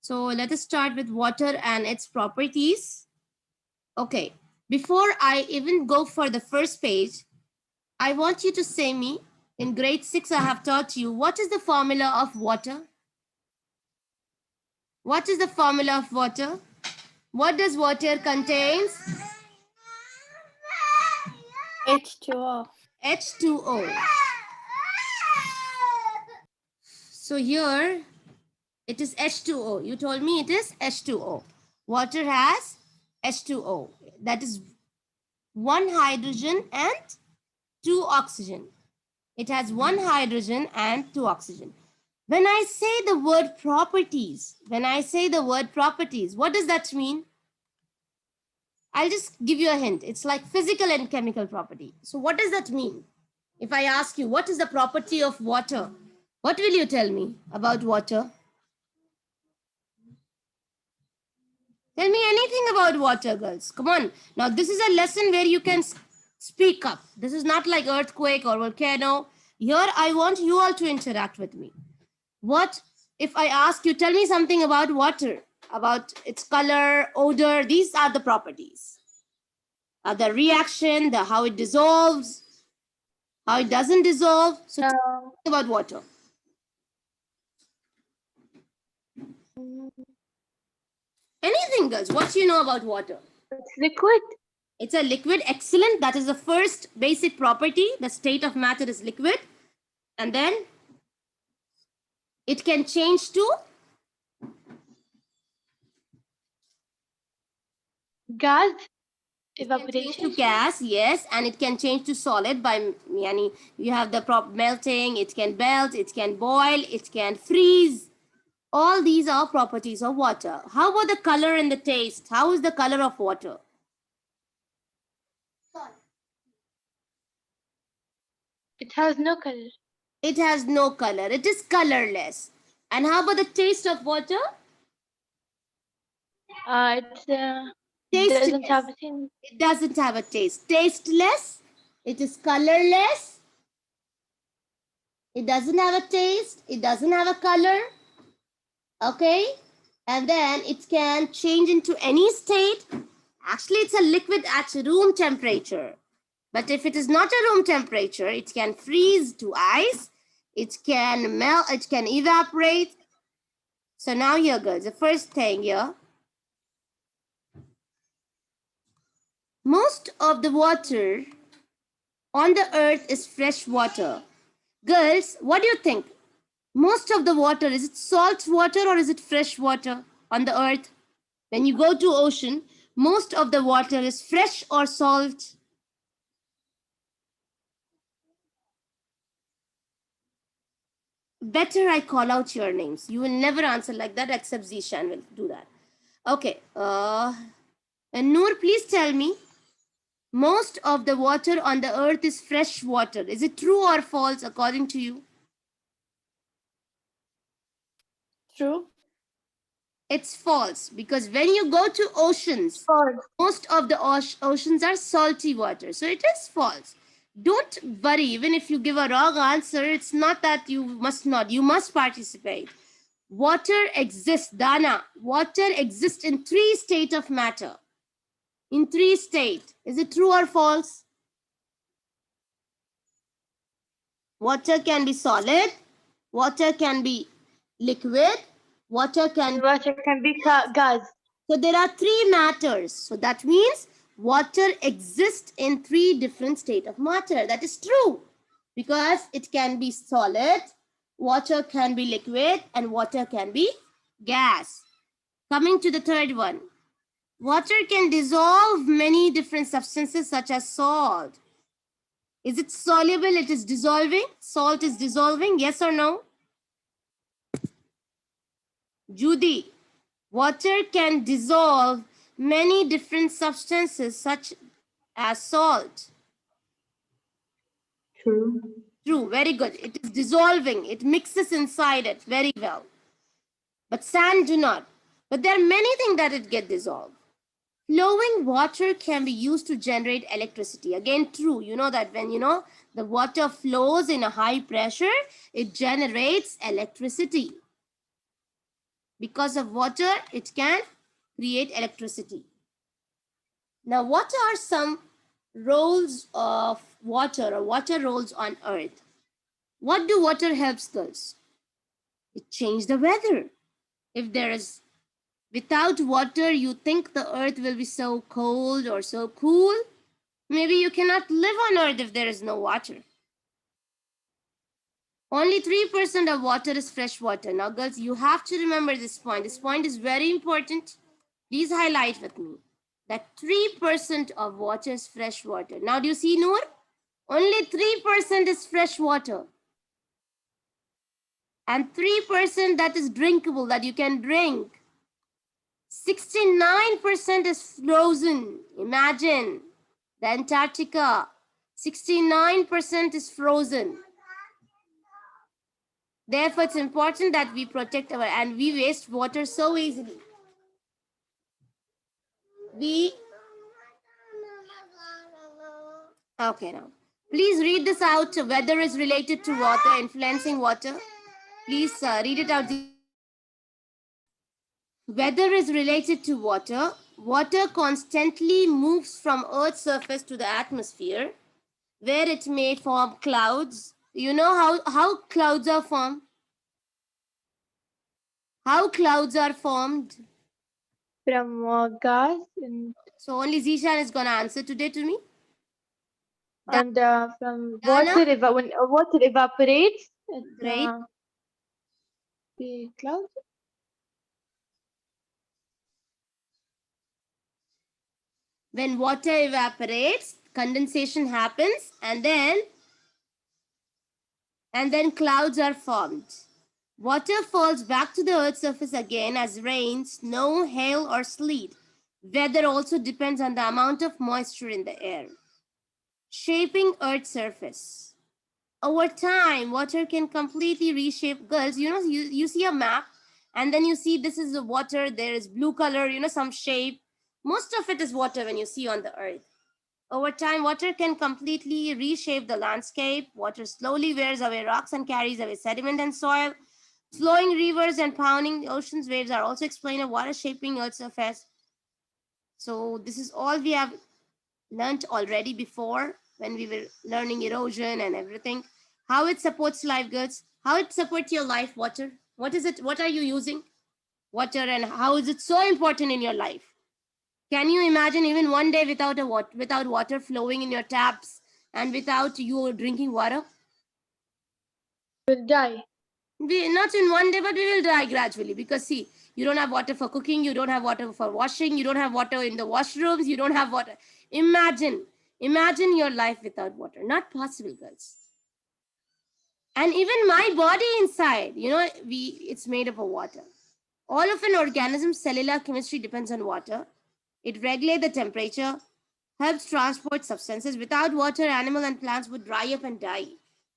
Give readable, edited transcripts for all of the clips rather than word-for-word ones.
So let us start with water and its properties. Okay, before I even go for the first page, I want you to say me, in grade 6 I have taught you, what is the formula of water? What is the formula of water? What does water contains? H2O. H2O. So here it is H2O. You told me it is H2O. Water has H2O. That is one hydrogen and two oxygen. It has one hydrogen and two oxygen. When I say the word properties, what does that mean? I'll just give you a hint. It's like physical and chemical property. So what does that mean? If I ask you, what is the property of water? What will you tell me about water? Tell me anything about water, girls. Come on. Now, this is a lesson where you can speak up. This is not like earthquake or volcano. Here, I want you all to interact with me. What if I ask you, tell me something about water, about its color, odor? These are the properties. The reaction, the how it dissolves, how it doesn't dissolve. So, tell me about water. Anything, girls. What do you know about water? It's liquid. It's a liquid. Excellent. That is the first basic property. The state of matter is liquid. And then it can change to Gas. Evaporation. to gas, yes, and it can change to solid by yani, you have the melting, it can melt, it can boil, it can freeze. All these are properties of water. How about the color and the taste? How is the color of water? It has no color. It has no color. It is colorless. And how about the taste of water? It doesn't have a thing. It doesn't have a taste. Tasteless. It is colorless. It doesn't have a taste. It doesn't have a color. Okay. And then it can change into any state. Actually, it's a liquid at room temperature. But if it is not a room temperature, it can freeze to ice. It can melt. It can evaporate. So now here goes. The first thing here. Most of the water on the earth is fresh water. Girls, what do you think? Most of the water, is it salt water or is it fresh water on the earth? When you go to ocean, most of the water is fresh or salt? Better I call out your names. You will never answer like that except Zishan will do that. Okay. And Noor, please tell me. Most of the water on the earth is fresh water. Is it true or false according to you? True. It's false because when you go to oceans, most of the oceans are salty water. So it is false. Don't worry, even if you give a wrong answer, it's not that you must not. You must participate. Water exists, Dana. Water exists in 3 states of matter. In 3 states. Is it true or false? Water can be solid. Water can be liquid. Water can be gas. So there are 3 matters. So that means water exists in 3 different states of matter. That is true because it can be solid, water can be liquid, and water can be gas. Coming to the third one. Water can dissolve many different substances such as salt. Is it soluble? It is dissolving. Salt is dissolving. Yes or no? Judy, water can dissolve many different substances such as salt. True. True, very good. It is dissolving. It mixes inside it very well. But sand do not. But there are many things that it get dissolved. Flowing water can be used to generate electricity. Again, true. You know that when the water flows in a high pressure, it generates electricity. Because of water, it can create electricity. Now, what are some roles of water or water roles on Earth? What do water helps girls? It changes the weather. If there is without water, you think the earth will be so cold or so cool. Maybe you cannot live on earth if there is no water. Only 3% of water is fresh water. Now, girls, you have to remember this point. This point is very important. Please highlight with me that 3% of water is fresh water. Now, do you see, Noor? Only 3% is fresh water. And 3% that is drinkable, that you can drink. 69% is frozen. Imagine the Antarctica. 69% is frozen. Therefore, it's important that we protect our, and we waste water so easily. Okay, now. Please read this out. Weather is related to water, influencing water. Please read it out. Weather is related to water. Water constantly moves from Earth's surface to the atmosphere, where it may form clouds. You know how clouds are formed? How clouds are formed? From gas and So only Zishan is going to answer today to me. from Dana? water, when water evaporates, it Right. the clouds. When water evaporates, condensation happens, and then clouds are formed. Water falls back to the Earth's surface again as rain, snow, hail, or sleet. Weather also depends on the amount of moisture in the air. Shaping Earth's surface. Over time, water can completely reshape. Girls, you know, you see a map, and then you see this is the water, there is blue color, you know, some shape. Most of it is water when you see on the Earth. Over time, water can completely reshape the landscape. Water slowly wears away rocks and carries away sediment and soil. Flowing rivers and pounding the ocean's waves are also explained of water shaping Earth's surface. So this is all we have learned already before when we were learning erosion and everything. How it supports life, girls. How it supports your life, water. What is it? What are you using? Water, and how is it so important in your life? Can you imagine even one day without without water flowing in your taps and without you drinking water? Will die. Not in one day, but we will die gradually, because see, you don't have water for cooking, you don't have water for washing, you don't have water in the washrooms, you don't have water. Imagine your life without water. Not possible, girls. And even my body inside, you know, it's made up of water. All of an organism's cellular chemistry depends on water. It regulates the temperature, helps transport substances. Without water, animals and plants would dry up and die.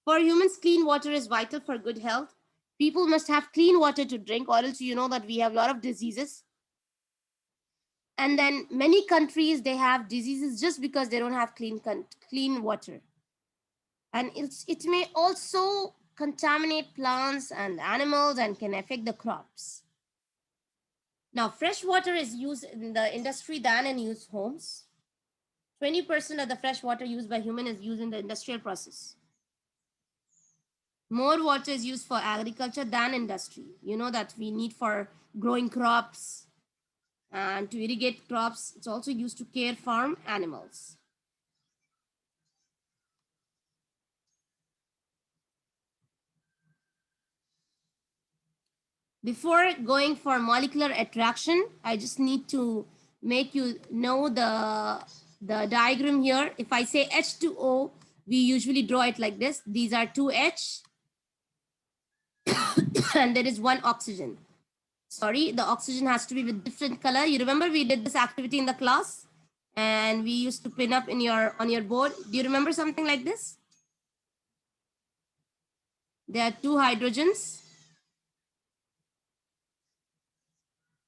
For humans, clean water is vital for good health. People must have clean water to drink, or else you know that we have a lot of diseases. And then many countries, they have diseases just because they don't have clean water. And it may also contaminate plants and animals and can affect the crops. Now, fresh water is used in the industry than in used homes. 20% of the fresh water used by human is used in the industrial process. More water is used for agriculture than industry. You know that we need for growing crops and to irrigate crops. It's also used to care farm animals. Before going for molecular attraction, I just need to make you know the diagram here. If I say H2O, we usually draw it like this. These are two H and there is one oxygen. Sorry, the oxygen has to be with different color. You remember we did this activity in the class and we used to pin up on your board. Do you remember something like this? There are two hydrogens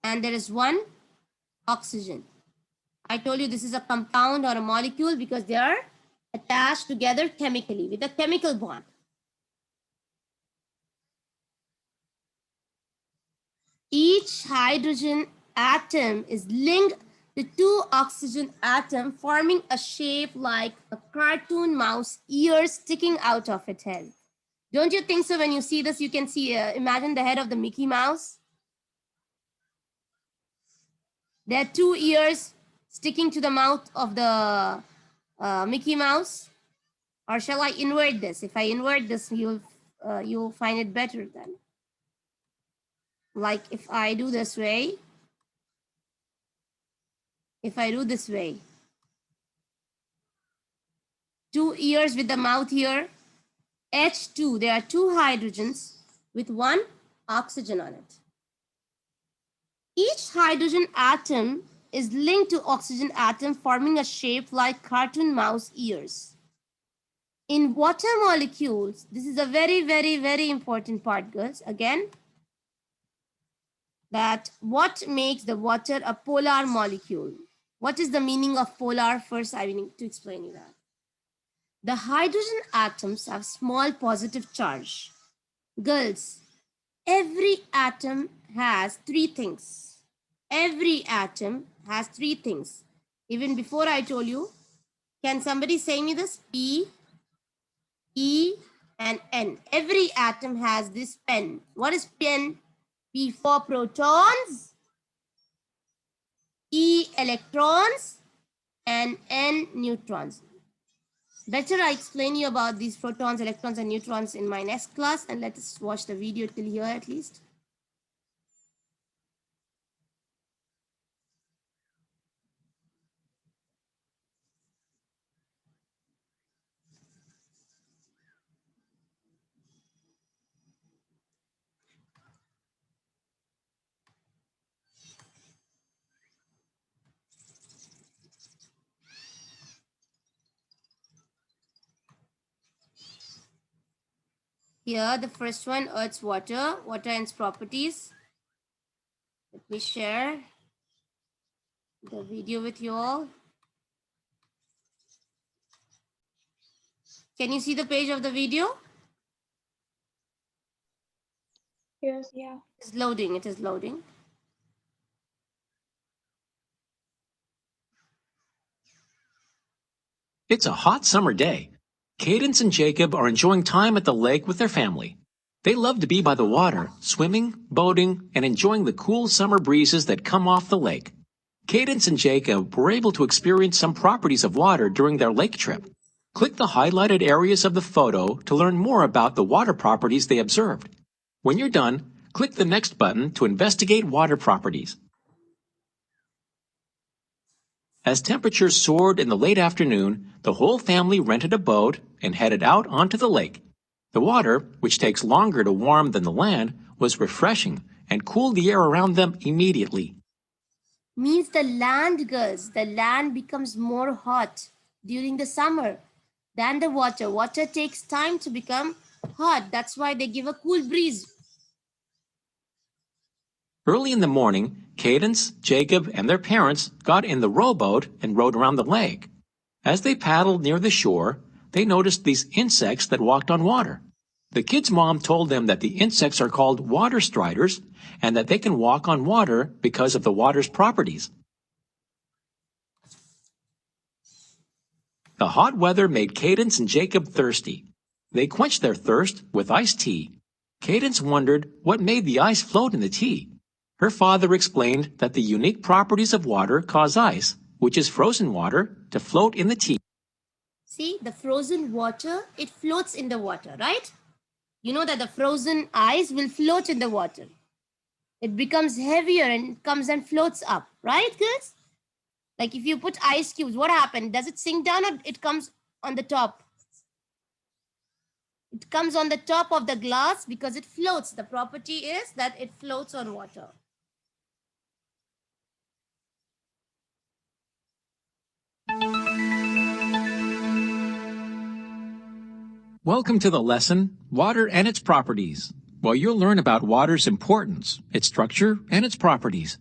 and there is one oxygen. I told you this is a compound or a molecule because they are attached together chemically with a chemical bond. Each hydrogen atom is linked to two oxygen atoms, forming a shape like a cartoon mouse ear sticking out of its head. Don't you think so? When you see this, you can see, imagine the head of the Mickey Mouse. There are two ears sticking to the mouth of the Mickey Mouse. Or shall I invert this? If I invert this, you'll find it better then. Like if I do this way, two ears with the mouth here, H2, there are two hydrogens with one oxygen on it. Each hydrogen atom is linked to oxygen atom, forming a shape like cartoon mouse ears. In water molecules, this is a very, very, very important part, girls. Again, that what makes the water a polar molecule? What is the meaning of polar? First, I need to explain you that. The hydrogen atoms have small positive charge. Girls, every atom has three things. Every atom has three things. Even before I told you, can somebody say me this? P, E, and N. Every atom has this pen. What is pen? P for protons, E electrons, and N neutrons. Better I explain you about these protons, electrons, and neutrons in my next class, and let us watch the video till here at least. Here, the first one, Earth's water and its properties. Let me share the video with you all. Can you see the page of the video? Yes. Yeah. It's loading, it is loading. It's a hot summer day. Cadence and Jacob are enjoying time at the lake with their family. They love to be by the water, swimming, boating, and enjoying the cool summer breezes that come off the lake. Cadence and Jacob were able to experience some properties of water during their lake trip. Click the highlighted areas of the photo to learn more about the water properties they observed. When you're done, click the next button to investigate water properties. As temperatures soared in the late afternoon, the whole family rented a boat and headed out onto the lake. The water, which takes longer to warm than the land, was refreshing and cooled the air around them immediately. Means the land, girls, the land becomes more hot during the summer than the water. Water takes time to become hot. That's why they give a cool breeze. Early in the morning, Cadence, Jacob, and their parents got in the rowboat and rowed around the lake. As they paddled near the shore, they noticed these insects that walked on water. The kids' mom told them that the insects are called water striders and that they can walk on water because of the water's properties. The hot weather made Cadence and Jacob thirsty. They quenched their thirst with iced tea. Cadence wondered what made the ice float in the tea. Her father explained that the unique properties of water cause ice, which is frozen water, to float in the tea. See, the frozen water, it floats in the water, right? You know that the frozen ice will float in the water. It becomes heavier and comes and floats up, right, kids? Like if you put ice cubes, what happens? Does it sink down or it comes on the top? It comes on the top of the glass because it floats. The property is that it floats on water. Welcome to the lesson, Water and Its Properties, where you'll learn about water's importance, its structure, and its properties.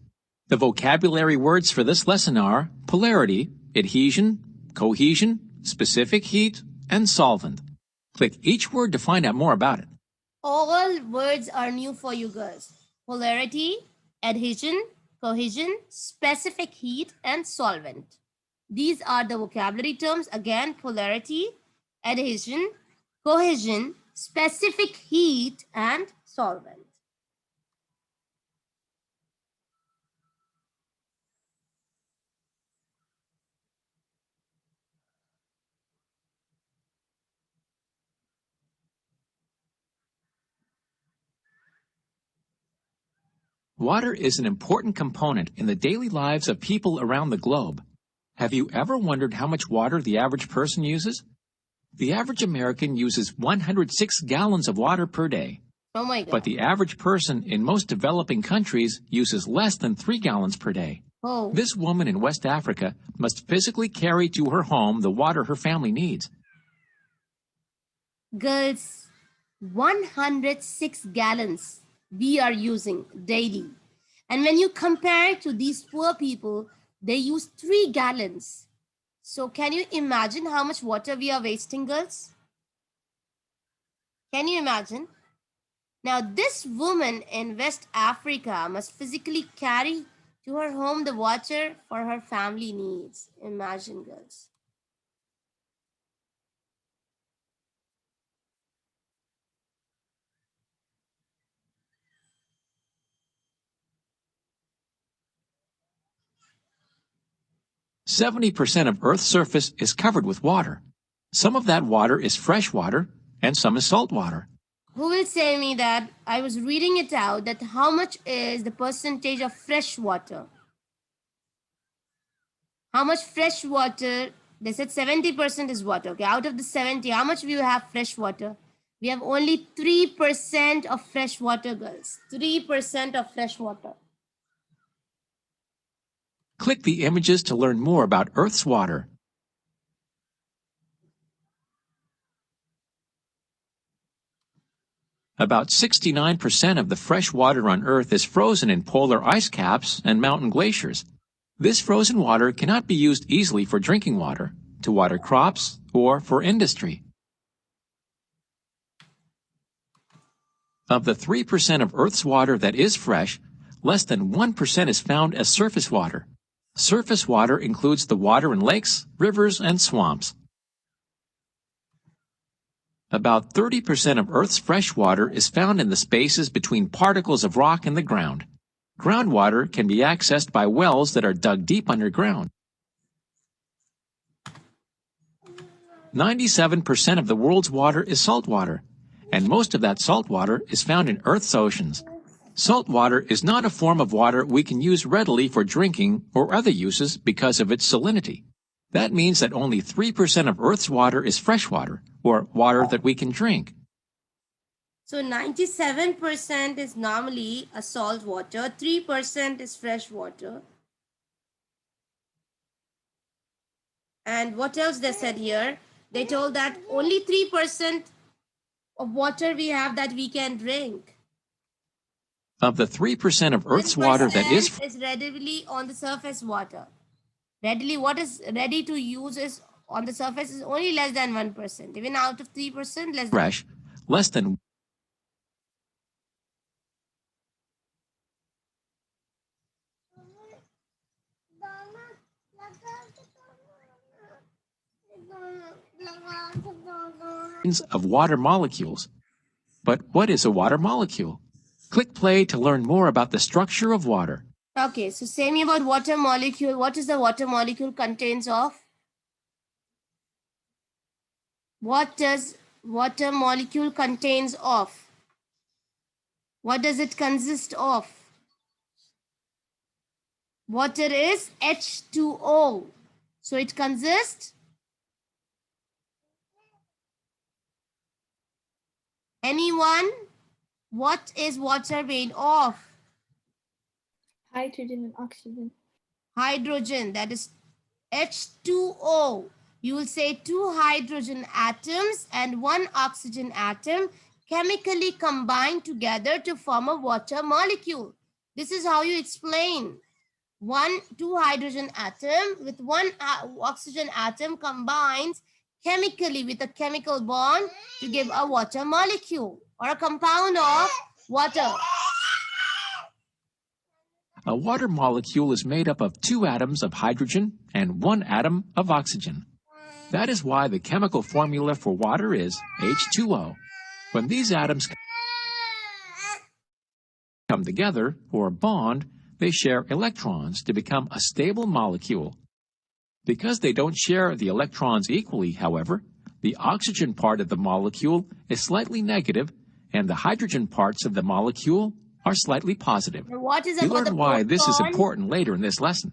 The vocabulary words for this lesson are polarity, adhesion, cohesion, specific heat, and solvent. Click each word to find out more about it. All words are new for you girls. Polarity, adhesion, cohesion, specific heat, and solvent. These are the vocabulary terms. Again, polarity, adhesion, cohesion, specific heat, and solvent. Water is an important component in the daily lives of people around the globe. Have you ever wondered how much water the average person uses? The average American uses 106 gallons of water per day. Oh my God. But the average person in most developing countries uses less than 3 gallons per day. Oh. This woman in West Africa must physically carry to her home the water her family needs. Girls, 106 gallons we are using daily. And when you compare to these poor people, they use 3 gallons. So can you imagine how much water we are wasting, girls? Can you imagine? Now, this woman in West Africa must physically carry to her home the water for her family needs. Imagine, girls. "70% of Earth's surface is covered with water. Some of that water is fresh water, and some is salt water. Who will say me that I was reading it out that how much is the percentage of fresh water? How much fresh water? They said 70% is water. Okay, out of the 70, how much we have fresh water? We have only 3% of fresh water, girls. 3% of fresh water. Click the images to learn more about Earth's water. About 69% of the fresh water on Earth is frozen in polar ice caps and mountain glaciers. This frozen water cannot be used easily for drinking water, to water crops, or for industry. Of the 3% of Earth's water that is fresh, less than 1% is found as surface water. Surface water includes the water in lakes, rivers, and swamps. About 30% of Earth's fresh water is found in the spaces between particles of rock and the ground. Groundwater can be accessed by wells that are dug deep underground. 97% of the world's water is salt water, and most of that salt water is found in Earth's oceans. Salt water is not a form of water we can use readily for drinking or other uses because of its salinity. That means that only 3% of Earth's water is fresh water, or water that we can drink. So 97% is normally a salt water, 3% is fresh water. And what else they said here? They told that only 3% of water we have that we can drink. Of the 3% of Earth's water that is readily on the surface water. Readily, what is ready to use is on the surface is only less than 1%. Even out of 3%, less fresh, less than of water molecules. But what is a water molecule? Click play to learn more about the structure of water. Okay, so say me about water molecule. What is the water molecule contains of? What does water molecule contains of? What does it consist of? Water is H2O. So it consists. Anyone? What is water made of? Hydrogen and oxygen. Hydrogen, that is H2O. You will say 2 hydrogen atoms and 1 oxygen atom chemically combine together to form a water molecule. This is how you explain. 2 hydrogen atom with 1 oxygen atom combines chemically with a chemical bond to give a water molecule or a compound of water. A water molecule is made up of 2 atoms of hydrogen and 1 atom of oxygen. That is why the chemical formula for water is H2O. When these atoms come together or bond, they share electrons to become a stable molecule. Because they don't share the electrons equally, however, the oxygen part of the molecule is slightly negative and the hydrogen parts of the molecule are slightly positive. Now, what is You'll about the learn why this is proton? important later in this lesson.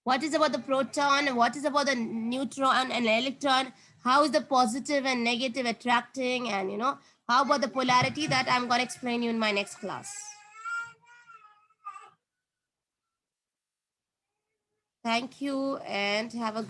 What is about the proton? And what is about the neutron and electron? How is the positive and negative attracting? And how about the polarity? That I'm going to explain you in my next class. Thank you and have a